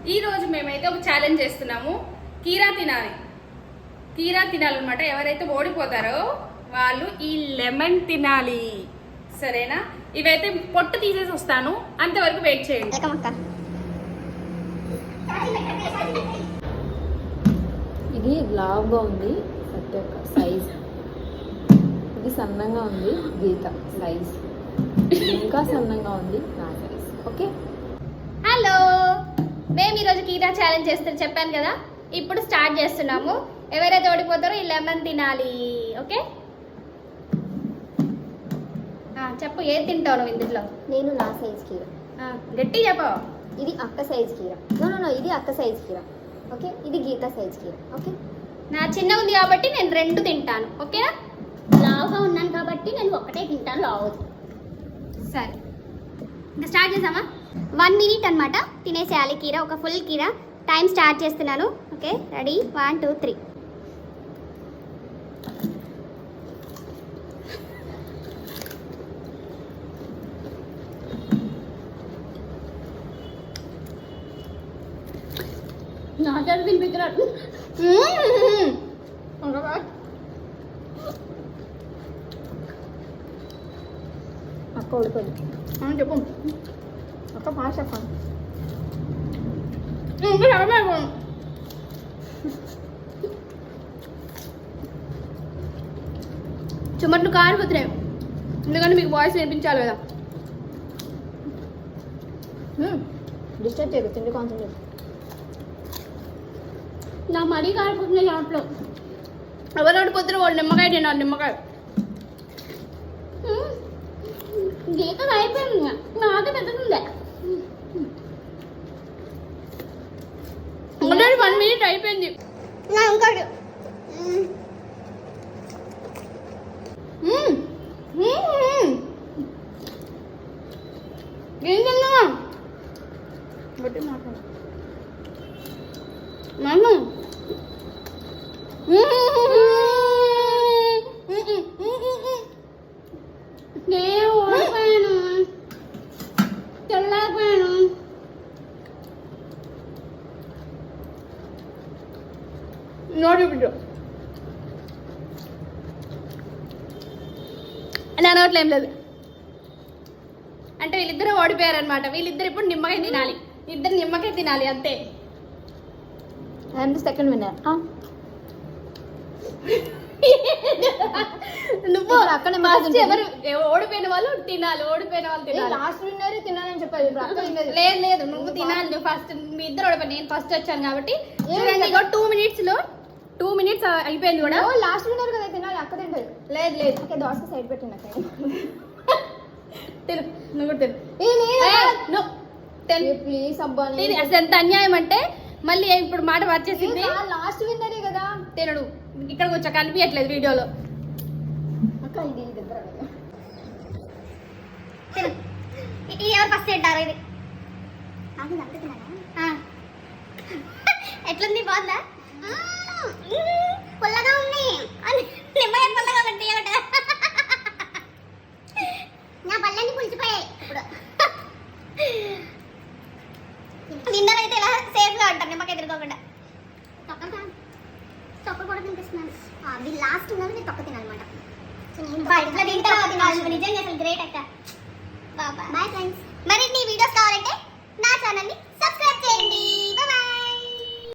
ఈ రోజు మేమైతే ఒక ఛాలెంజ్ చేస్తున్నాము. కీరా తినాలన్నమాట. ఎవరైతే ఓడిపోతారో వాళ్ళు ఈ లెమన్ తినాలి, సరేనా? ఇవైతే పొట్టు తీసేసి వస్తాను, అంతవరకు వెయిట్ చేయండి. ఇది లావుగా ఉంది సత్యక్క సైజ్, ఇది సన్నంగా ఉంది గీత సైజ్, ఇంకా సన్నంగా ఉంది నా సైజ్. ఓకే, హలో, మేము ఈరోజు కీరా ఛాలెంజ్ చేస్తాను చెప్పాను కదా. ఇప్పుడు స్టార్ట్ చేస్తున్నాము. ఎవరైతే ఓడిపోతారో ఈ లెమన్ తినాలి. ఓకే, చెప్పు, ఏది తింటావు నువ్వు ఇందులో? నేను నా సైజ్ కీర. గట్టి చెప్పు. ఇది అక్క సైజ్ కీర. నో ఇది అక్క సైజ్ కీర. ఓకే, ఇది గీత సైజ్ కీర. ఓకే, నా చిన్న ఉంది కాబట్టి నేను 2 తింటాను. ఓకేనా? లావుగా ఉన్నాను కాబట్టి నేను ఒకటే తింటాను, లావు. సరే, ఇంకా స్టార్ట్ చేద్దామా? 1 minute అనమాట తినేసేయాలి కీర, ఒక ఫుల్ కీర. టైం స్టార్ట్ చేస్తున్నాను. Okay, ready, 1 2 3. నా చేతి తినిపించినట్టు. అక్క ఓడిపోయింది. చెప్పు అక్క ఫాస్ట్ చెప్పండి. చుమట్లు కారిపోతున్నాయి, ఎందుకంటే మీకు వాయిస్ వినిపించాలి కదా. డిస్టర్బ్ చేయదు, తిండి కాన్సన్ట్రేట్. నా మరీ కారిపోతున్నాయి దాంట్లో. ఎవరు ఓడిపోతారో వాళ్ళు నిమ్మకాయ తినాలి, నిమ్మకాయ. గీత అయిపోయింది, నాకే పెద్దది. ఆల్రెడీ 1 minute అయిపోయింది. ఇంకోటి ఏం తిన్నా బట్టి మాట్లాడు నన్ను. నేను ఓడిపోయాను, తెల్లపోయాను. నోటి బిడ్డ నా నోట్లో ఏం లేదు. అంటే వీళ్ళిద్దరూ ఓడిపోయారు అనమాట. వీళ్ళిద్దరు ఇప్పుడు నిమ్మకాయ తినాలి, ఇద్దరు నిమ్మకాయ తినాలి అంతే. అండ్ సెకండ్ విన్నర్ నువ్వు అక్కడ ఎవరు ఓడిపోయిన వాళ్ళు తినాలి, ఓడిపోయిన వాళ్ళు తినాలి. లాస్ట్ విన్నర్ తినాలని చెప్పాలి. ఇప్పుడు అక్క విన్నర్. లేదు లేదు, నువ్వు తినాలి. నువ్వు ఫస్ట్, మీ ఇద్దరు ఓడిపోయి, నేను ఫస్ట్ వచ్చాను కాబట్టి. చూడండి, 2 minutes లో 2 minutes అయిపోయింది కూడా. లాస్ట్ విన్నర్ కదా తినాలి, అక్క తింటది. లేదు లేదు, ఓకే, దోశ సైడ్ పెట్టింది అక్క. తిను, నువ్వు కూడా తిను. ప్లీజ్ అబ్బా, అసలు ఎంత అన్యాయం అంటే మళ్ళీ ఇప్పుడు మాట వచ్చేసింది. లాస్ట్ విన్నరే కదా. తినడు, ఇక్కడ కొంచెం కనిపించట్లేదు వీడియోలో. అక్క ఇది దగ్గర ఎవరు ఫస్ట్ తింటారు? ఇది ఎట్లుంది, బాగుందా? పుల్లగా ఉంది, నిమ్మకాయ పుల్లగా పెట్టి నా పళ్ళని పులిచిపోయాయి. ఇప్పుడు విన్నర్ అయితే ఇలా సేఫ్ గా ఉంటారు, నిమ్మకాయ తిరగకుండా. తొక్క కూడా తినిపిస్తున్నాను. అది లాస్ట్ ఉన్నది నేను తొక్క తినాలన్నమాట. ఇట్లా తింటావు, నిజంగా అసలు గ్రేట్ అక్క. Boy friends. మరి నీ వీడియోస్ కావాలంటే